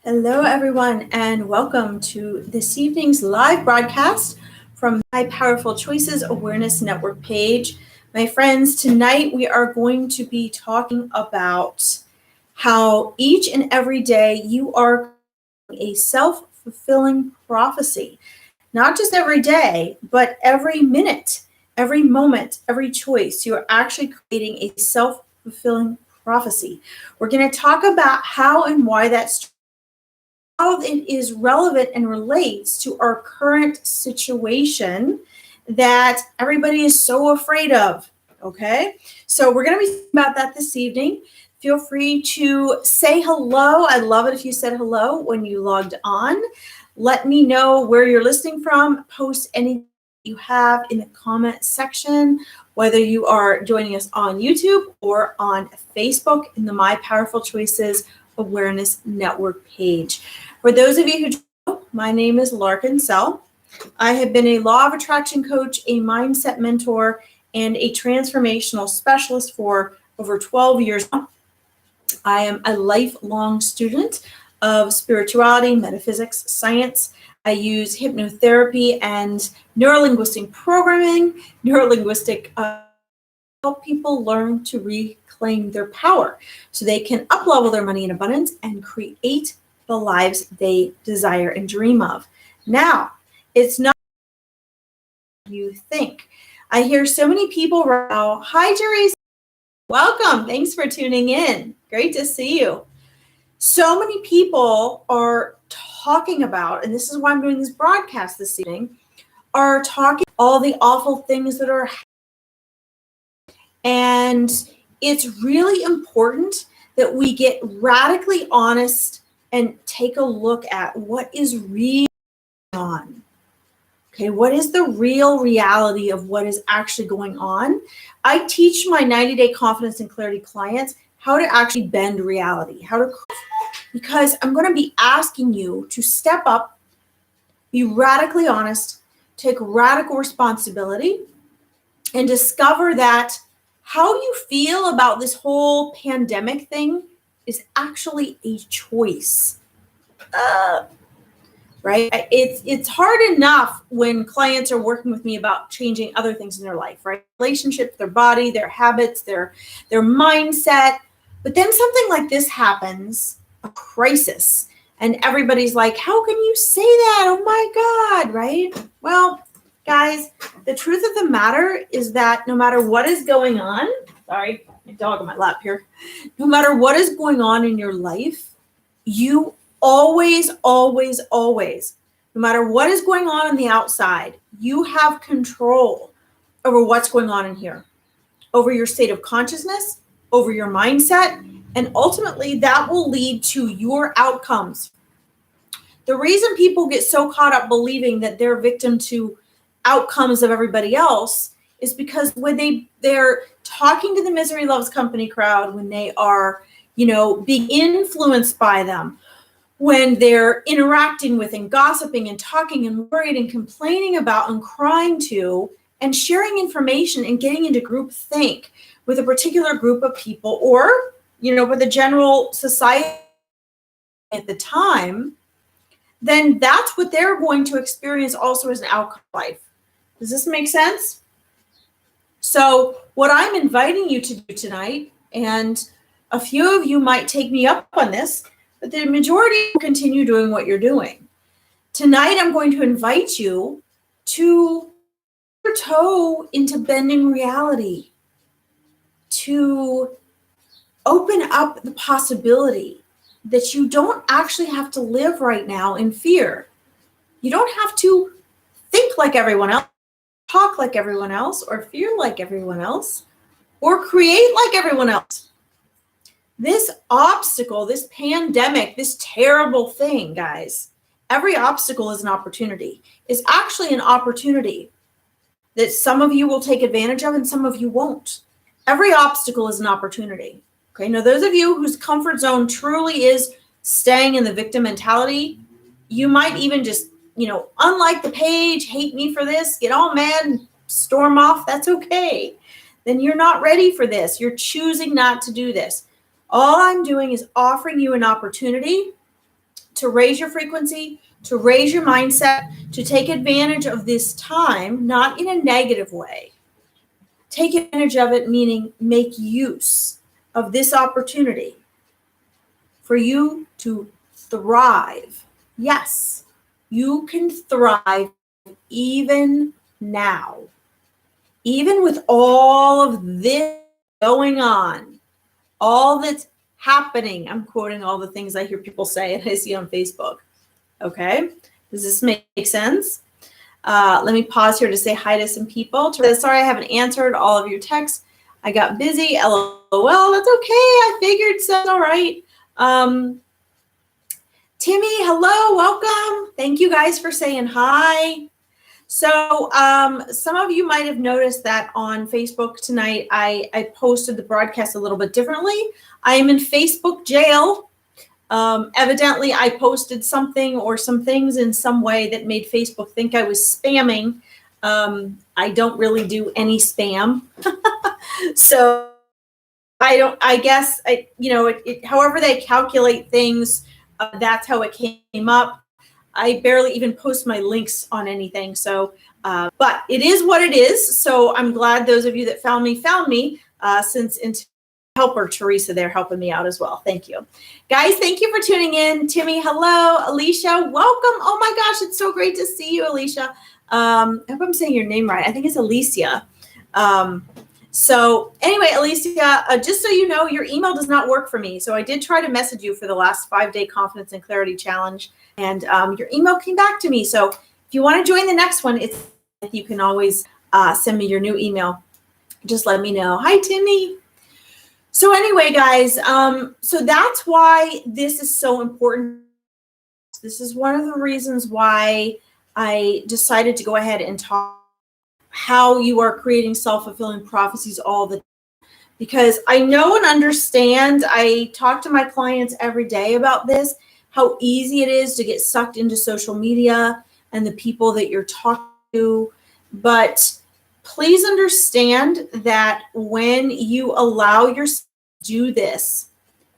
Hello, everyone, and welcome to this evening's live broadcast from my Powerful Choices Awareness Network page. My friends, tonight we are going to be talking about how each and every day you are creating a self-fulfilling prophecy. Not just every day, but every minute, every moment, every choice. You are actually creating a self-fulfilling prophecy. We're going to talk about how and why that's how it is relevant and relates to our current situation that everybody is so afraid of. Okay, so we're going to be talking about that this evening. Feel free to say hello. I'd love it if you said hello when you logged on. Let me know where you're listening from. Post anything you have in the comment section, whether you are joining us on YouTube or on Facebook in the My Powerful Choices Awareness Network page. For those of you who don't know, my name is Larkin Sell. I have been a law of attraction coach, a mindset mentor, and a transformational specialist for over 12 years now. I am a lifelong student of spirituality, metaphysics, science. I use hypnotherapy and neurolinguistic programming, help people learn to reclaim their power so they can up-level their money in abundance and create the lives they desire and dream of. Now, it's not what you think. I hear so many people right now. Hi, Jerry. Welcome. Thanks for tuning in. Great to see you. So many people are talking about, and this is why I'm doing this broadcast this evening, are talking all the awful things that are happening. And it's really important that we get radically honest and take a look at what is really going on. Okay, what is the real reality of what is actually going on? I teach my 90-day confidence and clarity clients how to actually bend reality, because I'm going to be asking you to step up, be radically honest, take radical responsibility, and discover that how you feel about this whole pandemic thing is actually a choice. Right? It's hard enough when clients are working with me about changing other things in their life, right? Relationships, their body, their habits, their mindset. But then something like this happens, a crisis, and everybody's like, how can you say that? Oh my God, right? Well, guys, the truth of the matter is that no matter what is going on, sorry, my dog on my lap here, no matter what is going on in your life, you always, no matter what is going on the outside, you have control over what's going on in here, over your state of consciousness, over your mindset, and ultimately that will lead to your outcomes. The reason people get so caught up believing that they're victim to outcomes of everybody else is because when they're talking to the misery loves company crowd, when they are, being influenced by them, when they're interacting with and gossiping and talking and worried and complaining about and crying to and sharing information and getting into groupthink with a particular group of people or, with the general society at the time, then that's what they're going to experience also as an outcome of life. Does this make sense? So what I'm inviting you to do tonight, and a few of you might take me up on this, but the majority will continue doing what you're doing. Tonight, I'm going to invite you to put your toe into bending reality, to open up the possibility that you don't actually have to live right now in fear. You don't have to think like everyone else, talk like everyone else, or feel like everyone else, or create like everyone else. This obstacle, this pandemic, this terrible thing, guys, every obstacle is an opportunity. It's actually an opportunity that some of you will take advantage of and some of you won't. Every obstacle is an opportunity. Okay, now those of you whose comfort zone truly is staying in the victim mentality, you might even just, unlike the page, hate me for this, get all mad and storm off. That's okay. Then you're not ready for this. You're choosing not to do this. All I'm doing is offering you an opportunity to raise your frequency, to raise your mindset, to take advantage of this time, not in a negative way. Take advantage of it, meaning make use of this opportunity for you to thrive. Yes, you can thrive even now. Even with all of this going on, all that's happening. I'm quoting all the things I hear people say and I see on Facebook. Okay, does this make sense? Let me pause here to say hi to some people. Sorry I haven't answered all of your texts. I got busy. LOL. That's okay. I figured so. All right. Timmy, hello. Welcome. Thank you guys for saying hi. So some of you might have noticed that on Facebook tonight, I posted the broadcast a little bit differently. I am in Facebook jail. Evidently, I posted something or some things in some way that made Facebook think I was spamming. I don't really do any spam. So I guess, however they calculate things, that's how it came up. I barely even post my links on anything. So, but it is what it is. So I'm glad those of you that found me, since helper Teresa there helping me out as well. Thank you. Guys, thank you for tuning in. Timmy, hello. Alicia, welcome. Oh my gosh, it's so great to see you, Alicia. I hope I'm saying your name right. I think it's Alicia. So anyway, Alicia, just so you know, your email does not work for me. So I did try to message you for the last 5-day Confidence and Clarity Challenge, and your email came back to me. So if you want to join the next one, you can always send me your new email. Just let me know. Hi, Timmy. So anyway, guys, so that's why this is so important. This is one of the reasons why I decided to go ahead and talk how you are creating self-fulfilling prophecies all the time. Because I know and understand, I talk to my clients every day about this, how easy it is to get sucked into social media and the people that you're talking to. But please understand that when you allow yourself to do this,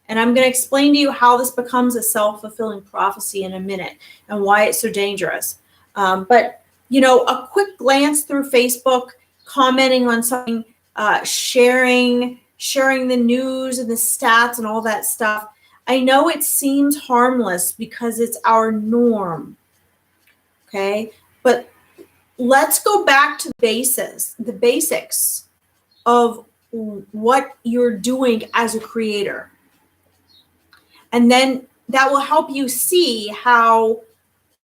and I'm going to explain to you how this becomes a self-fulfilling prophecy in a minute and why it's so dangerous. But a quick glance through Facebook, commenting on something, sharing the news and the stats and all that stuff. I know it seems harmless because it's our norm. Okay, but let's go back to the basics of what you're doing as a creator. And then that will help you see how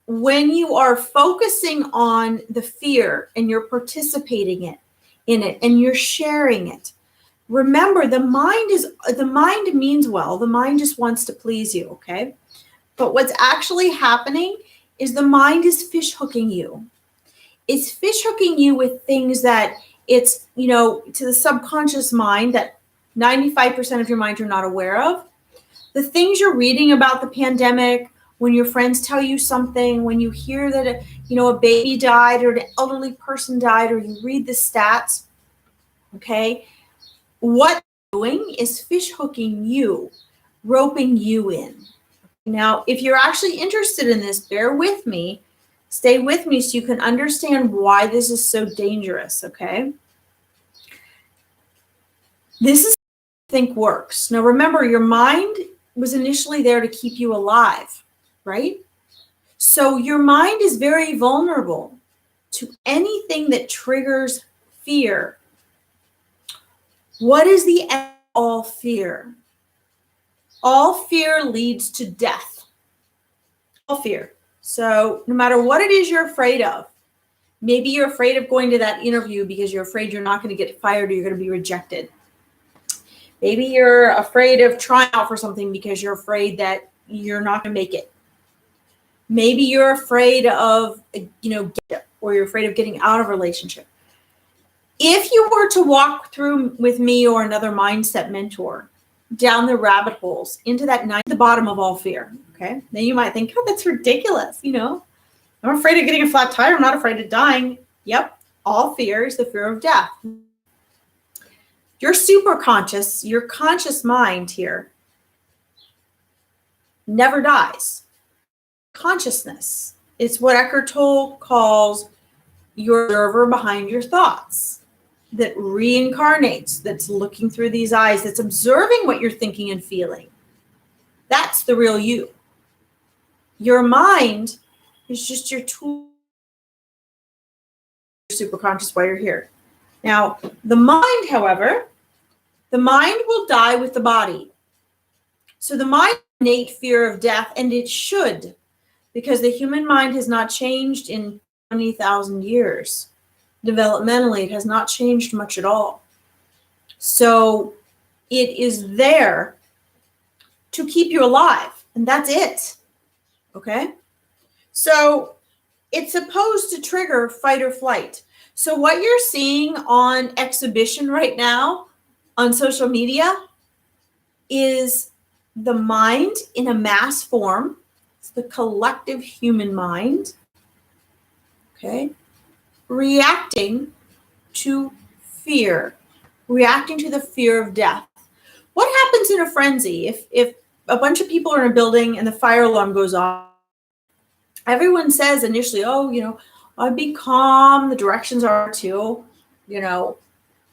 when you are focusing on the fear and you're participating in it and you're sharing it, remember the mind means well. The mind just wants to please you, okay? But what's actually happening is the mind is fish hooking you. It's fish hooking you with things that it's, to the subconscious mind that 95% of your mind you're not aware of. The things you're reading about the pandemic, when your friends tell you something, when you hear that a baby died or an elderly person died, or you read the stats, okay, what you're doing is fish hooking you, roping you in. Now, if you're actually interested in this, bear with me, stay with me so you can understand why this is so dangerous, okay? This is what I think works. Now, remember, your mind was initially there to keep you alive, right? So your mind is very vulnerable to anything that triggers fear. What is the end of all fear? All fear leads to death. All fear. So no matter what it is you're afraid of, maybe you're afraid of going to that interview because you're afraid you're not going to get fired or you're going to be rejected. Maybe you're afraid of trying out for something because you're afraid that you're not going to make it. Maybe you're afraid of, or you're afraid of getting out of a relationship. If you were to walk through with me or another mindset mentor down the rabbit holes into the bottom of all fear, okay? Then you might think, oh, that's ridiculous. I'm afraid of getting a flat tire. I'm not afraid of dying. Yep. All fear is the fear of death. Your superconscious, your conscious mind here never dies. consciousness. It's what Eckhart Tolle calls your observer behind your thoughts, that reincarnates, that's looking through these eyes, that's observing what you're thinking and feeling. That's the real you. Your mind is just your tool, your superconscious while you're here. Now, the mind, however, the mind will die with the body. So the mind has innate fear of death, and it should, because the human mind has not changed in 20,000 years. Developmentally, it has not changed much at all. So it is there to keep you alive, and that's it. Okay? So it's supposed to trigger fight or flight. So what you're seeing on exhibition right now on social media is the mind in a mass form. It's the collective human mind, okay, reacting to fear, reacting to the fear of death. What happens in a frenzy if a bunch of people are in a building and the fire alarm goes off? Everyone says initially, oh, I'd be calm. The directions are to,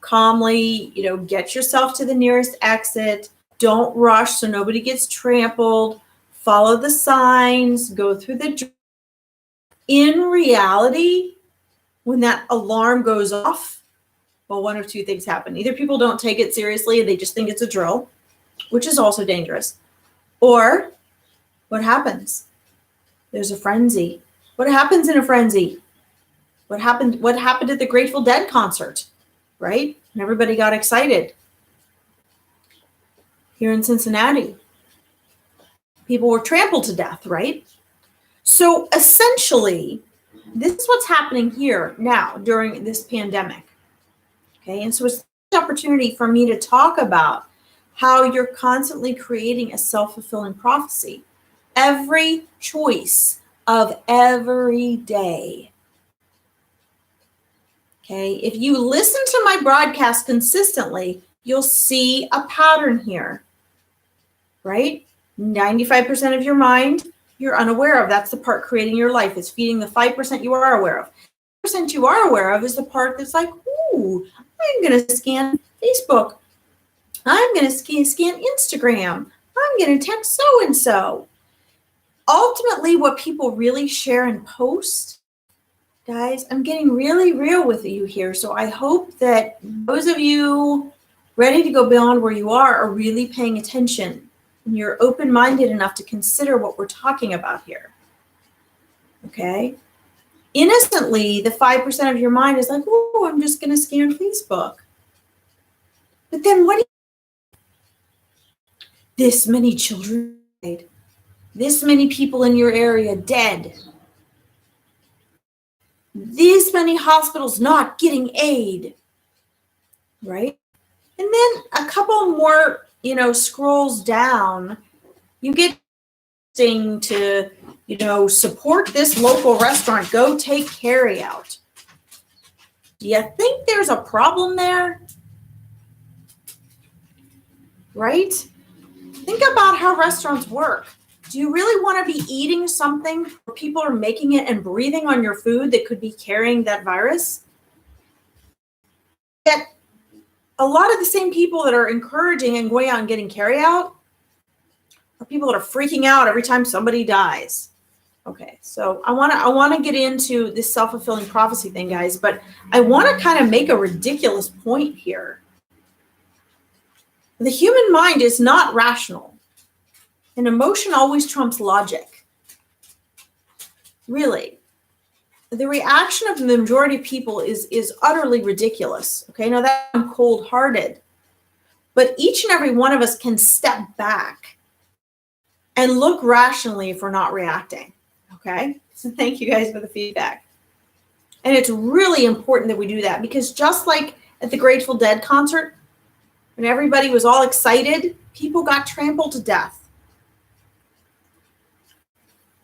calmly, get yourself to the nearest exit. Don't rush so nobody gets trampled. Follow the signs. Go through the. In reality, when that alarm goes off, well, one of two things happen. Either people don't take it seriously and they just think it's a drill, which is also dangerous. Or what happens? There's a frenzy. What happens in a frenzy? What happened at the Grateful Dead concert, right? And everybody got excited. Here in Cincinnati, people were trampled to death, right? So essentially, this is what's happening here now during this pandemic. Okay, and so it's an opportunity for me to talk about how you're constantly creating a self-fulfilling prophecy. Every choice of every day. Okay, if you listen to my broadcast consistently, you'll see a pattern here, right? 95% of your mind, you're unaware of. That's the part creating your life. It's feeding the 5% you are aware of. 5% you are aware of is the part that's like, ooh, I'm going to scan Facebook. I'm going to scan Instagram. I'm going to text so-and-so. Ultimately, what people really share and post, guys, I'm getting really real with you here. So I hope that those of you ready to go beyond where you are really paying attention and you're open-minded enough to consider what we're talking about here. Okay? Innocently, the 5% of your mind is like, oh, I'm just going to scan Facebook. But then what do you, this many children died. This many people in your area dead. This many hospitals not getting aid, right? And then a couple more, scrolls down, you get to, support this local restaurant, go take carry out. Do you think there's a problem there? Right? Think about how restaurants work. Do you really want to be eating something where people are making it and breathing on your food that could be carrying that virus? Yet, a lot of the same people that are encouraging and going out and getting carry out are people that are freaking out every time somebody dies. Okay, so I want to get into this self-fulfilling prophecy thing, guys, but I want to kind of make a ridiculous point here. The human mind is not rational. And emotion always trumps logic. Really. The reaction of the majority of people is utterly ridiculous. Okay, now that I'm cold-hearted. But each and every one of us can step back and look rationally if we're not reacting. Okay, so thank you guys for the feedback. And it's really important that we do that because just like at the Grateful Dead concert, when everybody was all excited, people got trampled to death.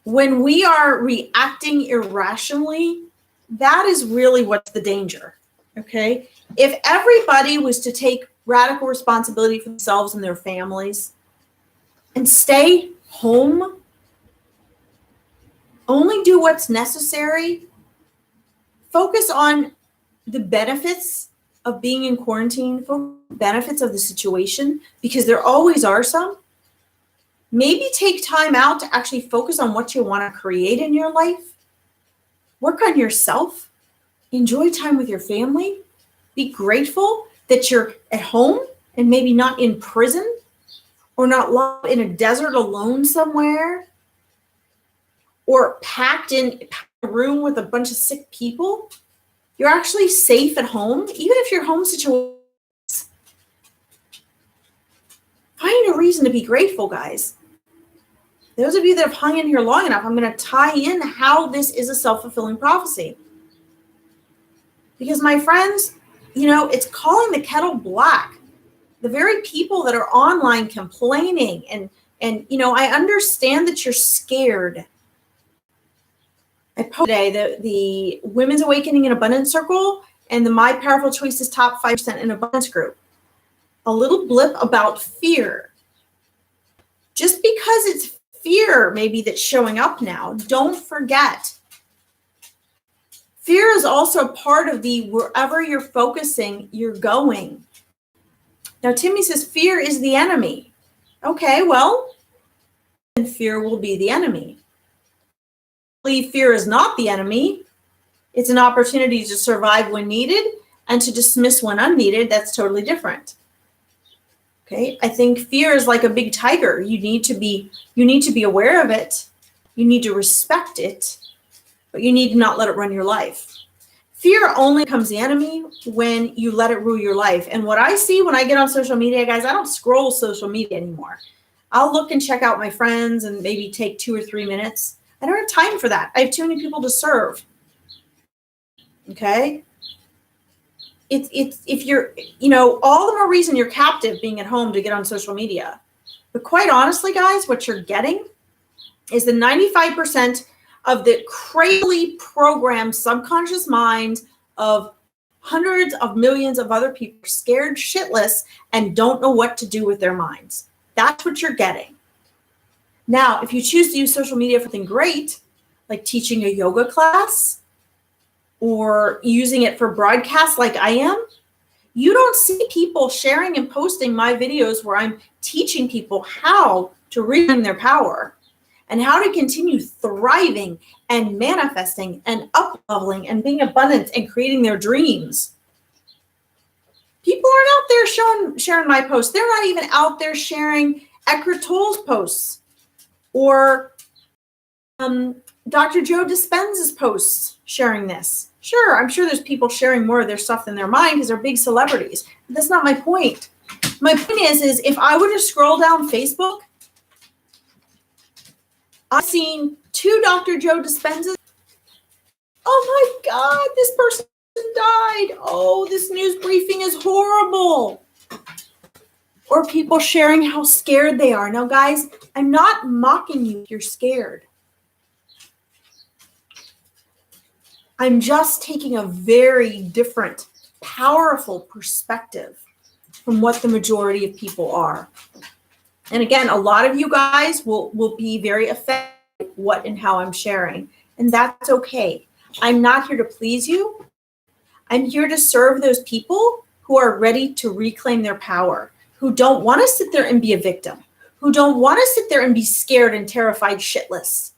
When we are reacting irrationally, that is really what's the danger, okay? If everybody was to take radical responsibility for themselves and their families and stay home, Only do what's necessary. Focus on the benefits of being in quarantine, benefits of the situation, because there always are some. Maybe take time out to actually focus on what you want to create in your life. Work on yourself. Enjoy time with your family. Be grateful that you're at home and maybe not in prison or not locked in a desert alone somewhere or packed in a room with a bunch of sick people. You're actually safe at home, even if your home situation. Find a reason to be grateful, guys. Those of you that have hung in here long enough, I'm going to tie in how this is a self-fulfilling prophecy. Because my friends, it's calling the kettle black. The very people that are online complaining and I understand that you're scared. I posted today the Women's Awakening and Abundance Circle and the My Powerful Choices Top 5% in Abundance group. A little blip about fear. Just because it's fear maybe that's showing up now, don't forget. Fear is also part of the wherever you're focusing, you're going. Now, Timmy says fear is the enemy. Okay, well, then fear will be the enemy. I believe fear is not the enemy. It's an opportunity to survive when needed and to dismiss when unneeded. That's totally different. Okay, I think fear is like a big tiger. You need to be aware of it. You need to respect it, but you need to not let it run your life. Fear only becomes the enemy when you let it rule your life. And what I see when I get on social media, guys, I don't scroll social media anymore. I'll look and check out my friends and maybe take 2 or 3 minutes. I don't have time for that. I have too many people to serve. Okay? It's if you're, all the more reason you're captive being at home to get on social media. But quite honestly, guys, what you're getting is the 95% of the crazily programmed subconscious mind of hundreds of millions of other people scared shitless and don't know what to do with their minds. That's what you're getting. Now, if you choose to use social media for something great, like teaching a yoga class or using it for broadcasts like I am, you don't see people sharing and posting my videos where I'm teaching people how to reclaim their power and how to continue thriving and manifesting and up-leveling and being abundant and creating their dreams. People aren't out there sharing my posts. They're not even out there sharing Eckhart Tolle's posts or Dr. Joe Dispenza's posts sharing this. Sure, I'm sure there's people sharing more of their stuff than their mind because they're big celebrities. But that's not my point. My point is if I were to scroll down Facebook, I've seen 2 Dr. Joe Dispenzas. Oh my God, this person died. Oh, this news briefing is horrible. Or people sharing how scared they are. Now, guys, I'm not mocking you if you're scared. I'm just taking a very different, powerful perspective from what the majority of people are. And again, a lot of you guys will be very affected by what and how I'm sharing. And that's okay. I'm not here to please you. I'm here to serve those people who are ready to reclaim their power, who don't want to sit there and be a victim, who don't want to sit there and be scared and terrified shitless.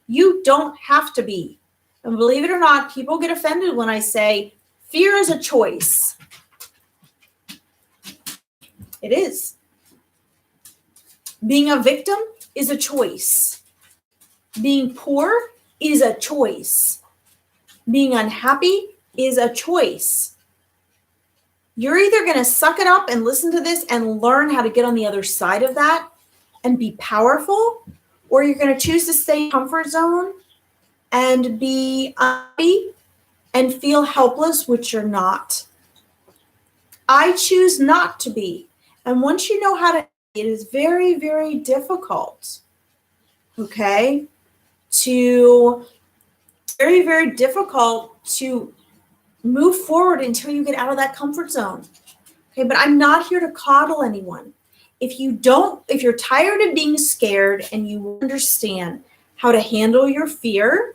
You don't have to be. And believe it or not, people get offended when I say fear is a choice. It is. Being a victim is a choice. Being poor is a choice. Being unhappy is a choice. You're either going to suck it up and listen to this and learn how to get on the other side of that and be powerful, or you're going to choose to stay in comfort zone and be unhappy and feel helpless, which you're not. I choose not to be. And once you know how to, it is very, very difficult, okay, very, very difficult to move forward until you get out of that comfort zone. Okay, but I'm not here to coddle anyone. If you're tired of being scared and you understand how to handle your fear,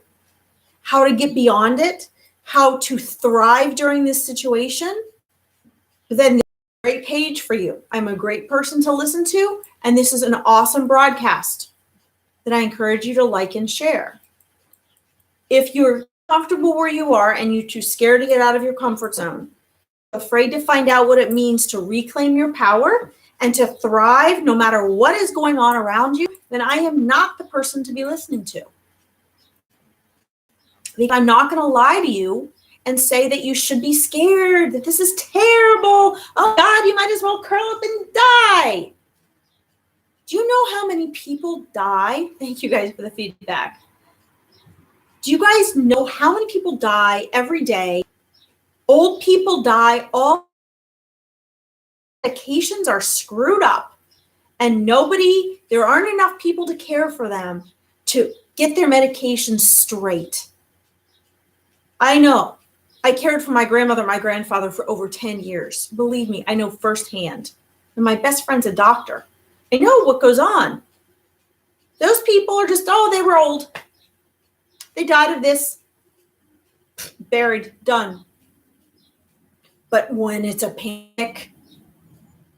how to get beyond it, how to thrive during this situation, then there's a great page for you. I'm a great person to listen to, and this is an awesome broadcast that I encourage you to like and share. If you're comfortable where you are and you're too scared to get out of your comfort zone, afraid to find out what it means to reclaim your power and to thrive no matter what is going on around you, then I am not the person to be listening to. I'm not going to lie to you and say that you should be scared, that this is terrible. Oh God, you might as well curl up and die. Do you know how many people die? Thank you guys for the feedback. Do you guys know how many people die every day? Old people die. All medications are screwed up, and there aren't enough people to care for them to get their medications straight. I know. I cared for my grandmother and my grandfather for over 10 years. Believe me, I know firsthand. And my best friend's a doctor. I know what goes on. Those people are just, they were old. They died of this. Buried, done. But when it's a panic,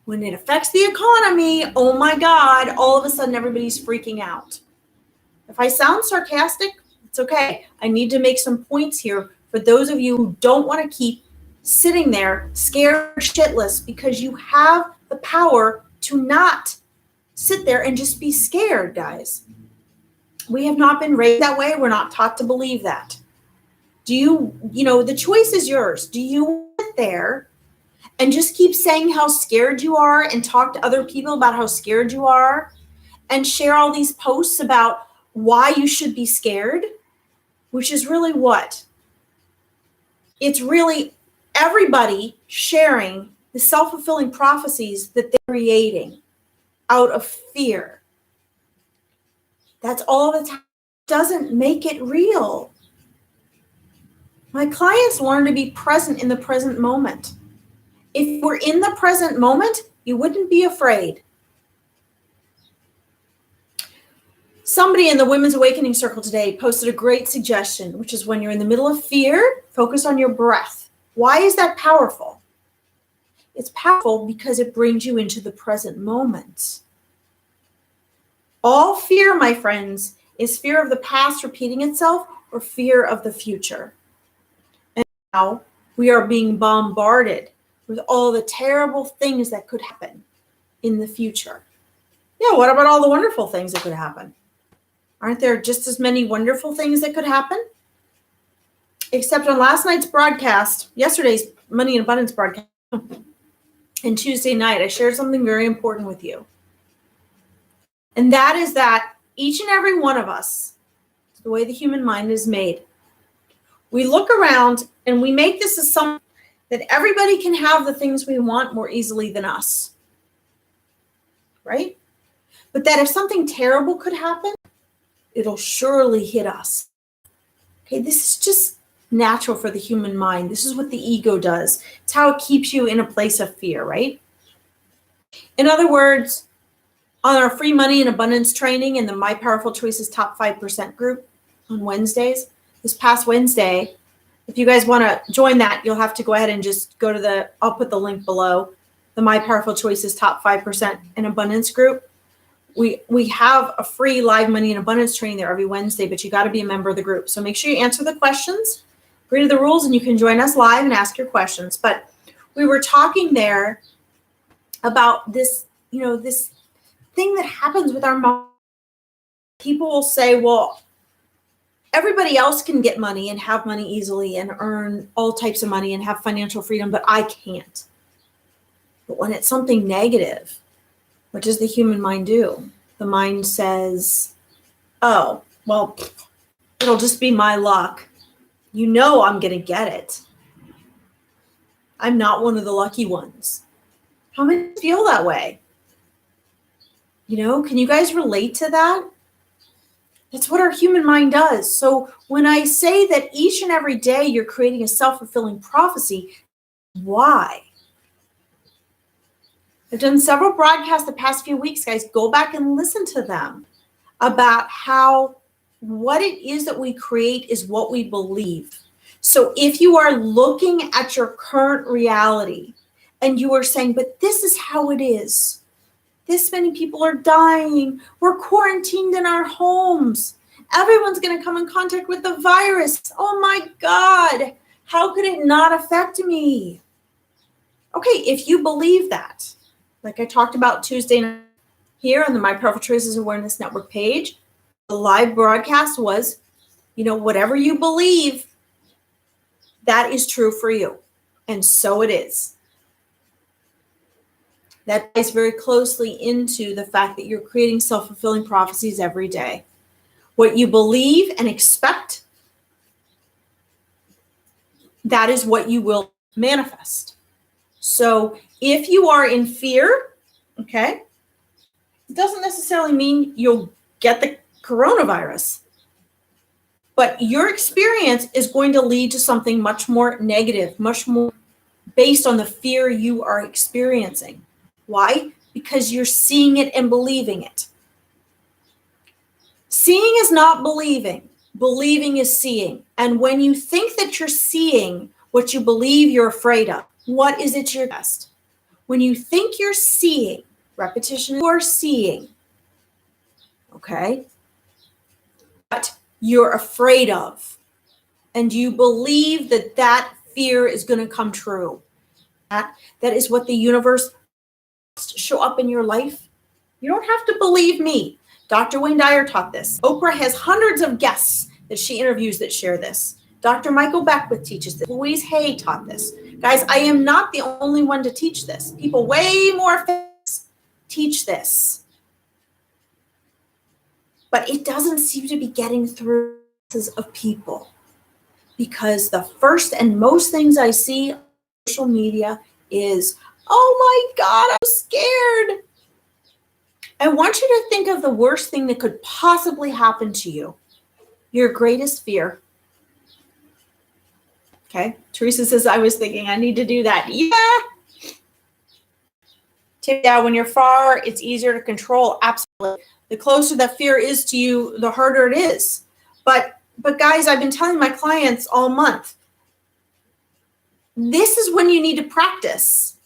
when it affects the economy, oh my God, all of a sudden everybody's freaking out. If I sound sarcastic, it's okay. I need to make some points here for those of you who don't want to keep sitting there scared shitless, because you have the power to not sit there and just be scared, guys. We have not been raised that way. We're not taught to believe that. The choice is yours. Do you sit there and just keep saying how scared you are and talk to other people about how scared you are and share all these posts about why you should be scared, which is really what? It's really everybody sharing the self-fulfilling prophecies that they're creating out of fear. That's all the time. Doesn't make it real. My clients learn to be present in the present moment. If we're in the present moment, you wouldn't be afraid. Somebody in the Women's Awakening Circle today posted a great suggestion, which is when you're in the middle of fear, focus on your breath. Why is that powerful? It's powerful because it brings you into the present moment. All fear, my friends, is fear of the past repeating itself or fear of the future. And now we are being bombarded with all the terrible things that could happen in the future. Yeah, what about all the wonderful things that could happen? Aren't there just as many wonderful things that could happen? Except on last night's broadcast, yesterday's Money and Abundance broadcast, and Tuesday night, I shared something very important with you. And that is that each and every one of us, the way the human mind is made, we look around and we make this assumption that everybody can have the things we want more easily than us. Right? But that if something terrible could happen, it'll surely hit us. Okay, this is just natural for the human mind. This is what the ego does. It's how it keeps you in a place of fear, right? In other words, on our free money and abundance training in the My Powerful Choices Top 5% group on Wednesdays, this past Wednesday, if you guys want to join that, you'll have to go ahead and just go to I'll put the link below, the My Powerful Choices Top 5% and Abundance group. We have a free live money and abundance training there every Wednesday, but you got to be a member of the group. So make sure you answer the questions, agree to the rules, and you can join us live and ask your questions. But we were talking there about this, this thing that happens with our mind. People will say, well, everybody else can get money and have money easily and earn all types of money and have financial freedom, but I can't. But when it's something negative, what does the human mind do? The mind says, oh, well, it'll just be my luck. I'm going to get it. I'm not one of the lucky ones. How many feel that way? Can you guys relate to that? That's what our human mind does. So when I say that each and every day you're creating a self-fulfilling prophecy, why? I've done several broadcasts the past few weeks, guys. Go back and listen to them about how what it is that we create is what we believe. So if you are looking at your current reality and you are saying, but this is how it is. This many people are dying. We're quarantined in our homes. Everyone's going to come in contact with the virus. Oh my God. How could it not affect me? Okay, if you believe that, like I talked about Tuesday night here on the My Powerful Choices Awareness Network page, the live broadcast was, whatever you believe, that is true for you. And so it is. That ties very closely into the fact that you're creating self-fulfilling prophecies every day. What you believe and expect, that is what you will manifest. So if you are in fear, okay, it doesn't necessarily mean you'll get the coronavirus, but your experience is going to lead to something much more negative, much more based on the fear you are experiencing. Why? Because you're seeing it and believing it. Seeing is not believing. Believing is seeing. And when you think that you're seeing what you believe you're afraid of, what is it you're best? When you think you're seeing, repetition, you are seeing, okay, what you're afraid of, and you believe that that fear is going to come true. That is what the universe wants to show up in your life. You don't have to believe me. Dr. Wayne Dyer taught this. Oprah has hundreds of guests that she interviews that share this. Dr. Michael Beckwith teaches this. Louise Hay taught this. Guys, I am not the only one to teach this. People way more famous teach this. But it doesn't seem to be getting through of people, because the first and most things I see on social media is, oh my God, I'm scared. I want you to think of the worst thing that could possibly happen to you. Your greatest fear. Okay. Teresa says, I was thinking I need to do that. Yeah. When you're far, it's easier to control. Absolutely. The closer that fear is to you, the harder it is. But guys, I've been telling my clients all month, this is when you need to practice.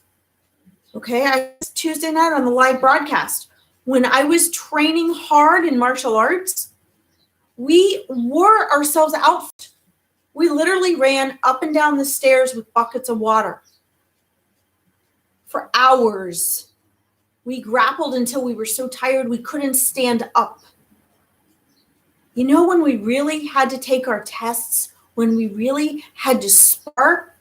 Okay. Tuesday night on the live broadcast, when I was training hard in martial arts, we wore ourselves out. We literally ran up and down the stairs with buckets of water for hours. We grappled until we were so tired we couldn't stand up. When we really had to take our tests, when we really had to spar,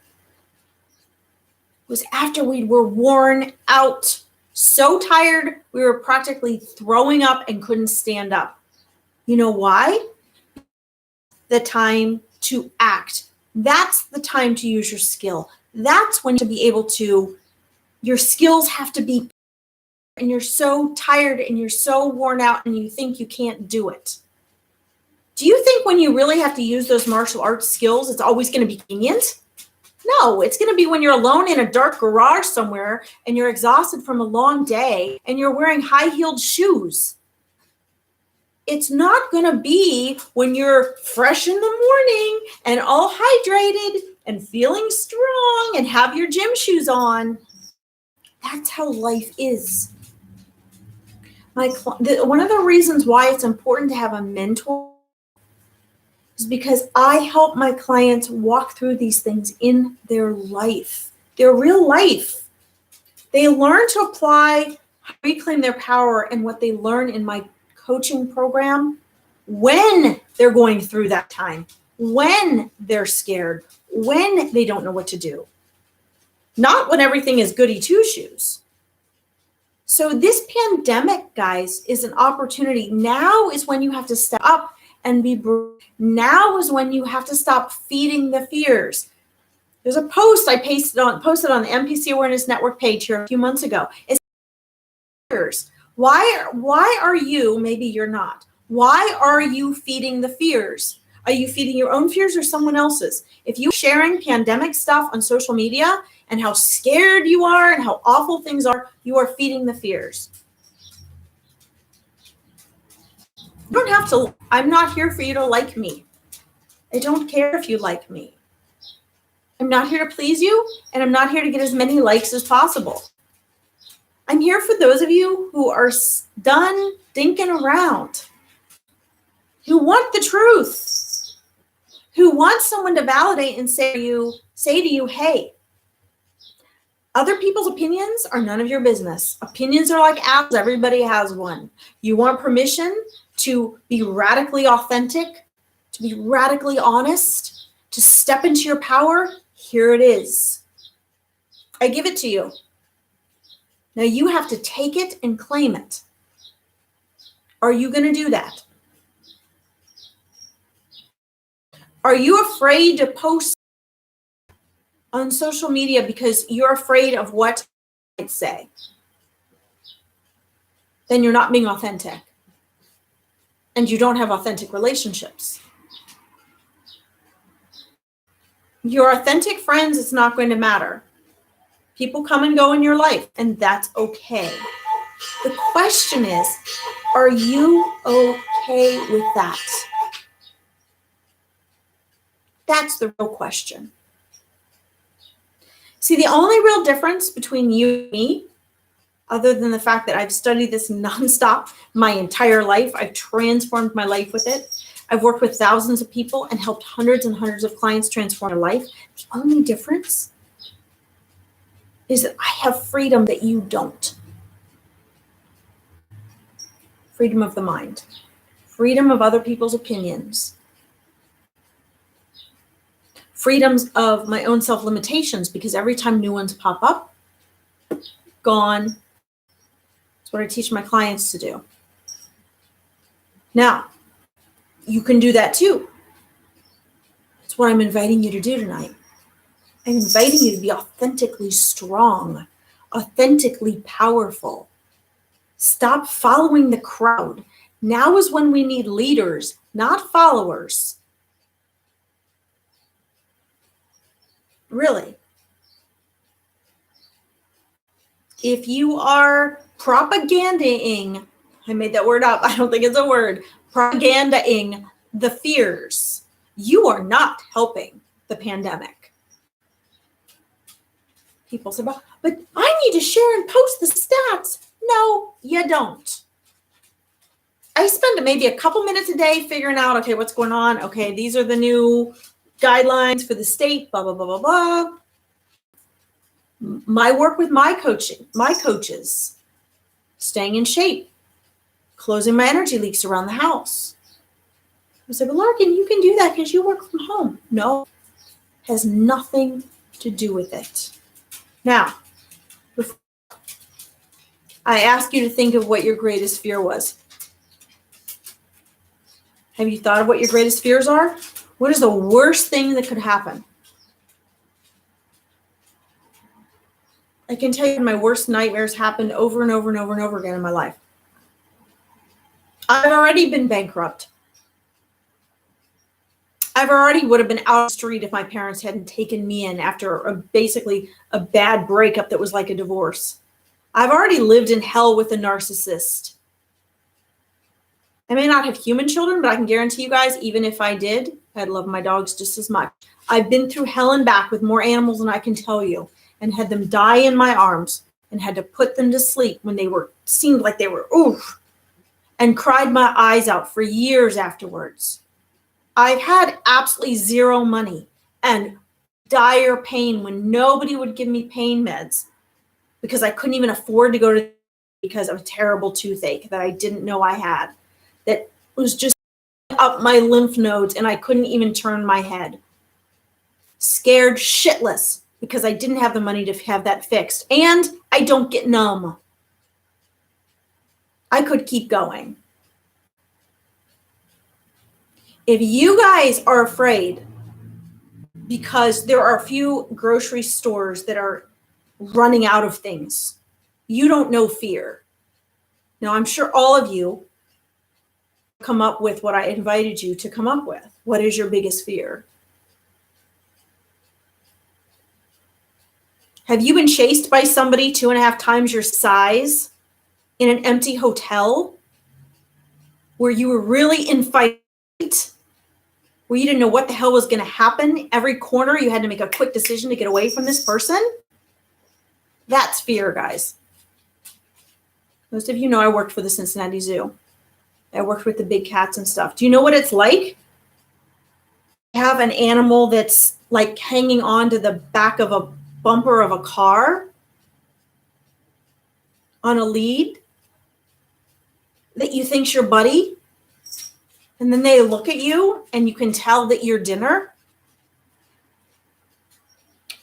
was after we were worn out, so tired we were practically throwing up and couldn't stand up. You know why? The time to act. That's the time to use your skill. That's when to be able to, your skills have to be, and you're so tired and you're so worn out and you think you can't do it. Do you think when you really have to use those martial arts skills, it's always going to be convenient? No, it's going to be when you're alone in a dark garage somewhere and you're exhausted from a long day and you're wearing high-heeled shoes. It's not going to be when you're fresh in the morning and all hydrated and feeling strong and have your gym shoes on. That's how life is. One of the reasons why it's important to have a mentor is because I help my clients walk through these things in their life, their real life. They learn to apply, reclaim their power, and what they learn in my coaching program when they're going through that time, when they're scared, when they don't know what to do. Not when everything is goody two-shoes. So this pandemic, guys, is an opportunity. Now is when you have to step up and be brave. Now is when you have to stop feeding the fears. There's a post I posted on the MPC Awareness Network page here a few months ago. It's fears. Why are you, maybe you're not, why are you feeding the fears? Are you feeding your own fears or someone else's? If you're sharing pandemic stuff on social media and how scared you are and how awful things are, you are feeding the fears. You don't I'm not here for you to like me. I don't care if you like me. I'm not here to please you, and I'm not here to get as many likes as possible. I'm here for those of you who are done dinking around, who want the truth, who want someone to validate and say to you, hey, other people's opinions are none of your business. Opinions are like apples. Everybody has one. You want permission to be radically authentic, to be radically honest, to step into your power? Here it is. I give it to you. Now you have to take it and claim it. Are you going to do that? Are you afraid to post on social media because you're afraid of what I might say? Then you're not being authentic. And you don't have authentic relationships. Your authentic friends, it's not going to matter. People come and go in your life, and that's okay. The question is, are you okay with that? That's the real question. See, the only real difference between you and me, other than the fact that I've studied this nonstop my entire life, I've transformed my life with it. I've worked with thousands of people and helped hundreds and hundreds of clients transform their life. The only difference is that I have freedom that you don't. Freedom of the mind. Freedom of other people's opinions. Freedoms of my own self-limitations, because every time new ones pop up, gone. That's what I teach my clients to do. Now, you can do that too. That's what I'm inviting you to do tonight. I'm inviting you to be authentically strong, authentically powerful. Stop following the crowd. Now is when we need leaders, not followers. Really. If you are propagandaing, I made that word up, I don't think it's a word, propagandaing the fears, you are not helping the pandemic. People say, but I need to share and post the stats. No, you don't. I spend maybe a couple minutes a day figuring out, okay, what's going on? Okay, these are the new guidelines for the state, blah, blah, blah, blah, blah. My work with my coaches, staying in shape, closing my energy leaks around the house. I said, but Larkin, you can do that because you work from home. No, has nothing to do with it. Now, I ask you to think of what your greatest fear was. Have you thought of what your greatest fears are? What is the worst thing that could happen? I can tell you my worst nightmares happened over and over and over and over again in my life. I've already been bankrupt. I've already would have been out on the street if my parents hadn't taken me in after basically a bad breakup that was like a divorce. I've already lived in hell with a narcissist. I may not have human children, but I can guarantee you guys, even if I did, I'd love my dogs just as much. I've been through hell and back with more animals than I can tell you, and had them die in my arms and had to put them to sleep when they seemed like they were, oof, and cried my eyes out for years afterwards. I've had absolutely zero money and dire pain when nobody would give me pain meds because I couldn't even afford to go to because of a terrible toothache that I didn't know I had. That was just up my lymph nodes and I couldn't even turn my head. Scared shitless because I didn't have the money to have that fixed. And I don't get numb. I could keep going. If you guys are afraid because there are a few grocery stores that are running out of things, you don't know fear. Now, I'm sure all of you come up with what I invited you to come up with. What is your biggest fear? Have you been chased by somebody 2.5 times your size in an empty hotel? where you were really in fight, where you didn't know what the hell was going to happen. Every corner you had to make a quick decision to get away from this person. That's fear, guys. Most of you know I worked for the Cincinnati Zoo. I worked with the big cats and stuff. Do you know what it's like? Have an animal that's like hanging on to the back of a bumper of a car on a lead that you think's your buddy, and then they look at you and you can tell that you're dinner,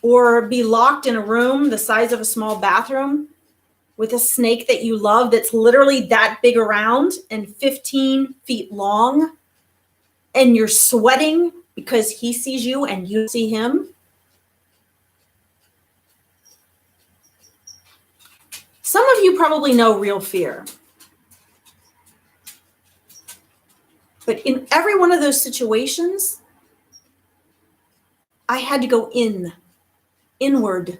or be locked in a room the size of a small bathroom with a snake that you love that's literally that big around and 15 feet long, and you're sweating because he sees you and you see him. Some of you probably know real fear. But in every one of those situations, I had to go inward.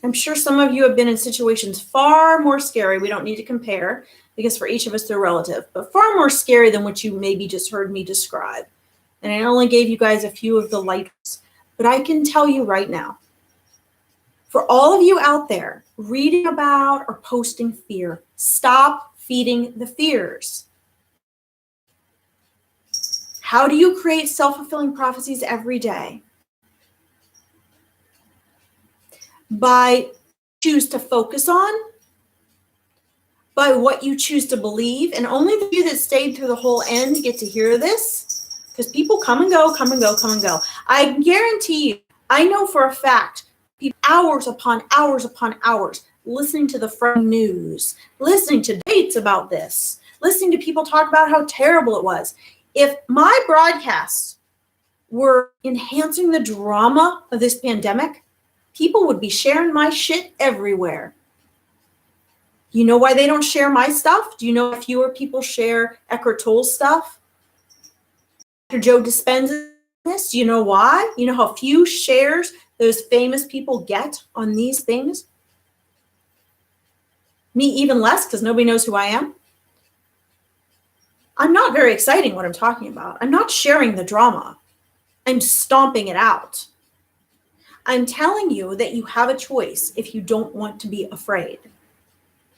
I'm sure some of you have been in situations far more scary. We don't need to compare because for each of us they're relative, but far more scary than what you maybe just heard me describe. And I only gave you guys a few of the lights, but I can tell you right now, for all of you out there reading about or posting fear, stop feeding the fears. How do you create self-fulfilling prophecies every day? By choose to focus on, by what you choose to believe, and only the few that stayed through the whole end get to hear this, because people come and go, come and go, come and go. I guarantee you, I know for a fact, people hours upon hours upon hours listening to the front news, listening to debates about this, listening to people talk about how terrible it was. If my broadcasts were enhancing the drama of this pandemic, people would be sharing my shit everywhere. You know why they don't share my stuff? Do you know fewer people share Eckhart Tolle's stuff? Dr. Joe Dispenza's this? Do you know why? You know how few shares those famous people get on these things? Me even less, because nobody knows who I am. I'm not very exciting what I'm talking about. I'm not sharing the drama. I'm stomping it out. I'm telling you that you have a choice if you don't want to be afraid.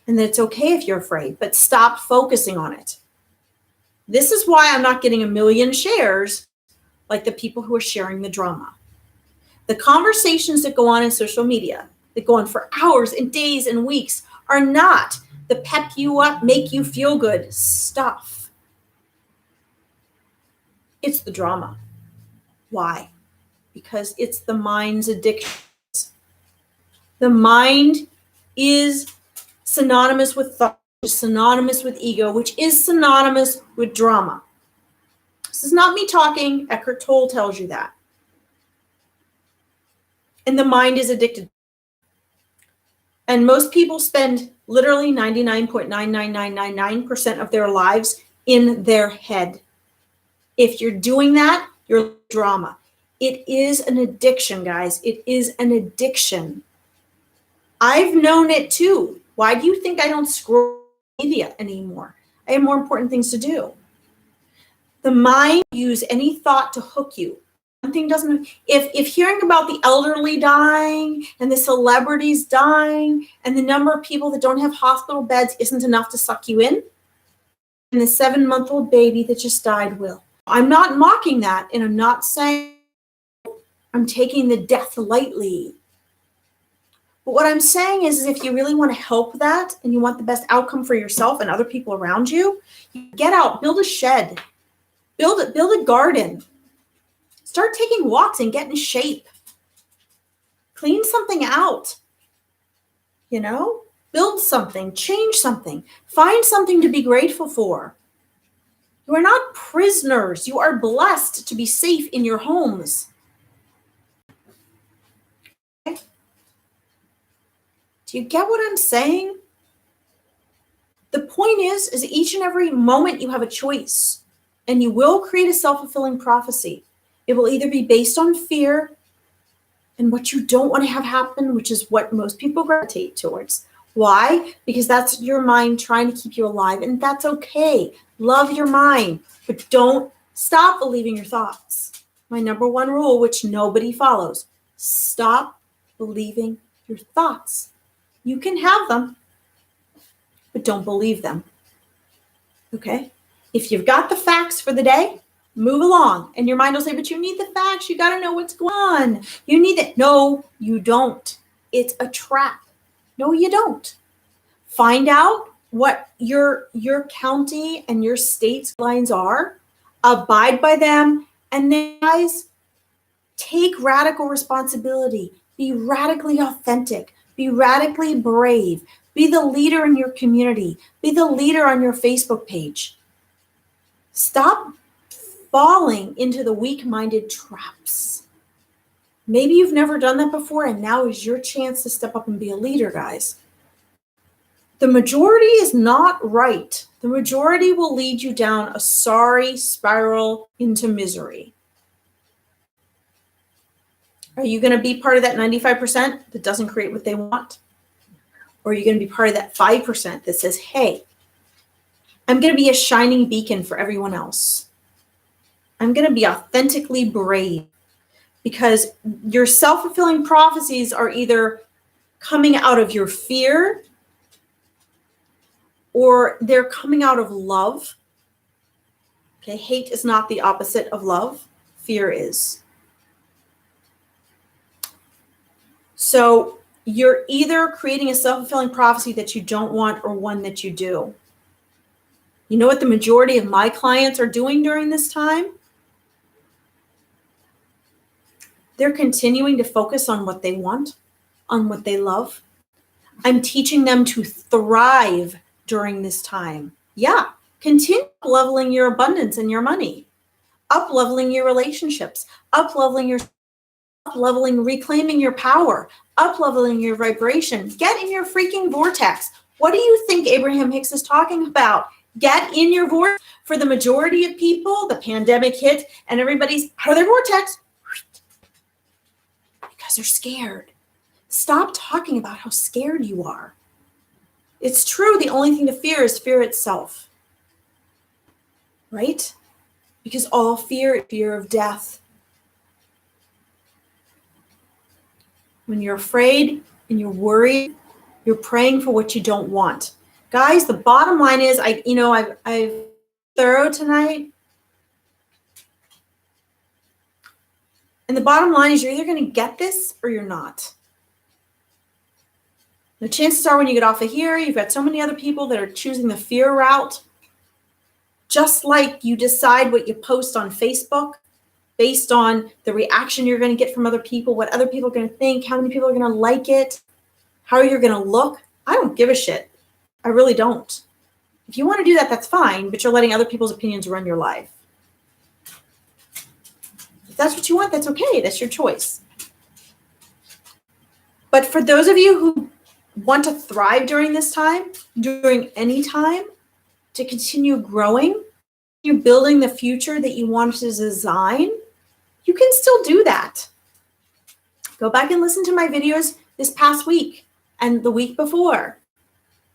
And that it's okay if you're afraid, but stop focusing on it. This is why I'm not getting 1 million shares like the people who are sharing the drama. The conversations that go on in social media, that go on for hours and days and weeks, are not the pep you up, make you feel good stuff. It's the drama. Why? Because it's the mind's addiction. The mind is synonymous with thought, which is synonymous with ego, which is synonymous with drama. This is not me talking. Eckhart Tolle tells you that. And the mind is addicted. And most people spend literally 99.99999% of their lives in their head. If you're doing that, you're drama. It is an addiction, guys. It is an addiction. I've known it too. Why do you think I don't scroll media anymore? I have more important things to do. The mind use any thought to hook you. One thing doesn't. If hearing about the elderly dying and the celebrities dying and the number of people that don't have hospital beds isn't enough to suck you in, and the 7-month-old baby that just died will. I'm not mocking that, and I'm not saying I'm taking the death lightly. But what I'm saying is if you really want to help that and you want the best outcome for yourself and other people around you, get out, build a shed, build a garden, start taking walks and get in shape, clean something out, build something, change something, find something to be grateful for. You are not prisoners. You are blessed to be safe in your homes. Okay? Do you get what I'm saying? The point is each and every moment you have a choice, and you will create a self-fulfilling prophecy. It will either be based on fear and what you don't want to have happen, which is what most people gravitate towards, Why? Because that's your mind trying to keep you alive, and that's okay. Love your mind, but don't stop believing your thoughts. My number one rule, which nobody follows: stop believing your thoughts. You can have them, but don't believe them. Okay? If you've got the facts for the day, move along. And your mind will say, but you need the facts. You got to know what's going on. You need it. No, you don't. It's a trap. No, you don't. Find out what your county and your state's lines are. Abide by them. And then, guys, take radical responsibility. Be radically authentic. Be radically brave. Be the leader in your community. Be the leader on your Facebook page. Stop falling into the weak-minded traps. Maybe you've never done that before, and now is your chance to step up and be a leader, guys. The majority is not right. The majority will lead you down a sorry spiral into misery. Are you going to be part of that 95% that doesn't create what they want? Or are you going to be part of that 5% that says, hey, I'm going to be a shining beacon for everyone else. I'm going to be authentically brave, because your self-fulfilling prophecies are either coming out of your fear or they're coming out of love. Okay, hate is not the opposite of love. Fear is. So you're either creating a self-fulfilling prophecy that you don't want or one that you do. You know what the majority of my clients are doing during this time? They're continuing to focus on what they want, on what they love. I'm teaching them to thrive during this time. Yeah, continue leveling your abundance and your money, up-leveling your relationships, up-leveling, reclaiming your power, up-leveling your vibration. Get in your freaking vortex. What do you think Abraham Hicks is talking about? Get in your vortex. For the majority of people, the pandemic hit and everybody's out of their vortex because they're scared. Stop talking about how scared you are. It's true, the only thing to fear is fear itself. Right? Because all fear is fear of death. When you're afraid and you're worried, you're praying for what you don't want. Guys, the bottom line is, I've thorough tonight. And the bottom line is you're either going to get this or you're not. The chances are when you get off of here, you've got so many other people that are choosing the fear route. Just like you decide what you post on Facebook based on the reaction you're going to get from other people, what other people are going to think, how many people are going to like it, how you're going to look. I don't give a shit. I really don't. If you want to do that, that's fine, but you're letting other people's opinions run your life. If that's what you want, that's okay. That's your choice. But for those of you who want to thrive during this time, during any time, to continue growing, you're building the future that you want to design, you can still do that. Go back and listen to my videos this past week and the week before.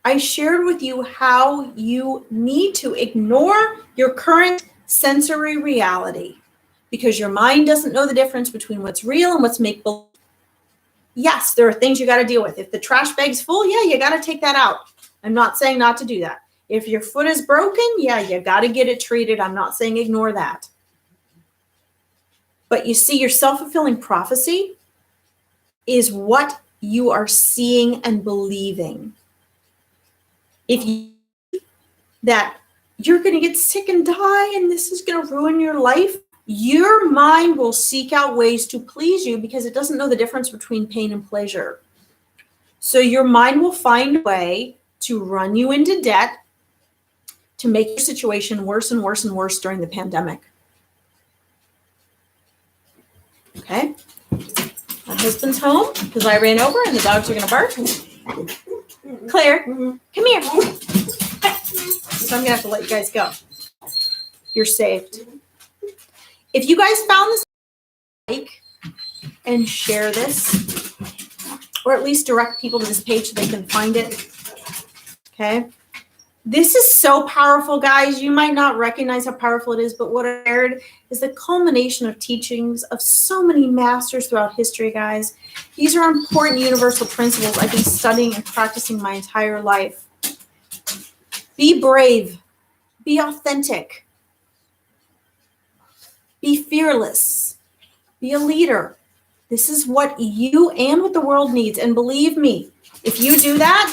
I shared with you how you need to ignore your current sensory reality because your mind doesn't know the difference between what's real and what's make-believe. Yes, there are things you got to deal with. If the trash bag's full, yeah, you got to take that out. I'm not saying not to do that. If your foot is broken, yeah, you got to get it treated. I'm not saying ignore that. But you see, your self-fulfilling prophecy is what you are seeing and believing. If you that you're going to get sick and die and this is going to ruin your life, your mind will seek out ways to please you because it doesn't know the difference between pain and pleasure. So your mind will find a way to run you into debt, to make your situation worse and worse and worse during the pandemic. Okay? My husband's home because I ran over and the dogs are going to bark. Claire, come here. So I'm going to have to let you guys go. You're saved. If you guys found this, like and share this, or at least direct people to this page so they can find it. Okay. This is so powerful, guys. You might not recognize how powerful it is, but what I shared is the culmination of teachings of so many masters throughout history, guys. These are important universal principles I've been studying and practicing my entire life. Be brave. Be authentic. Be fearless. Be a leader. This is what you and what the world needs. And believe me, if you do that,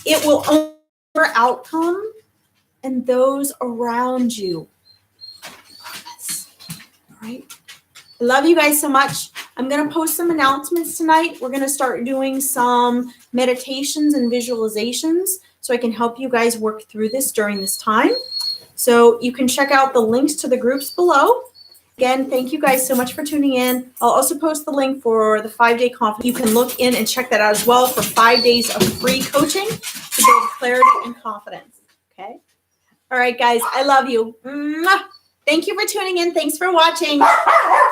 it will own your outcome and those around you. All right. I love you guys so much. I'm going to post some announcements tonight. We're going to start doing some meditations and visualizations so I can help you guys work through this during this time. So you can check out the links to the groups below. Again, thank you guys so much for tuning in. I'll also post the link for the 5-day conference. You can look in and check that out as well for 5 days of free coaching to build clarity and confidence. Okay. All right, guys. I love you. Mwah. Thank you for tuning in. Thanks for watching.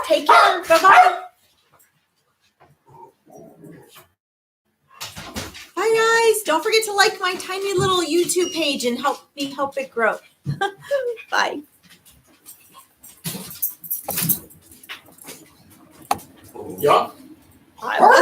Take care. Bye-bye. Bye, guys. Don't forget to like my tiny little YouTube page and help me help it grow. Bye. Ja.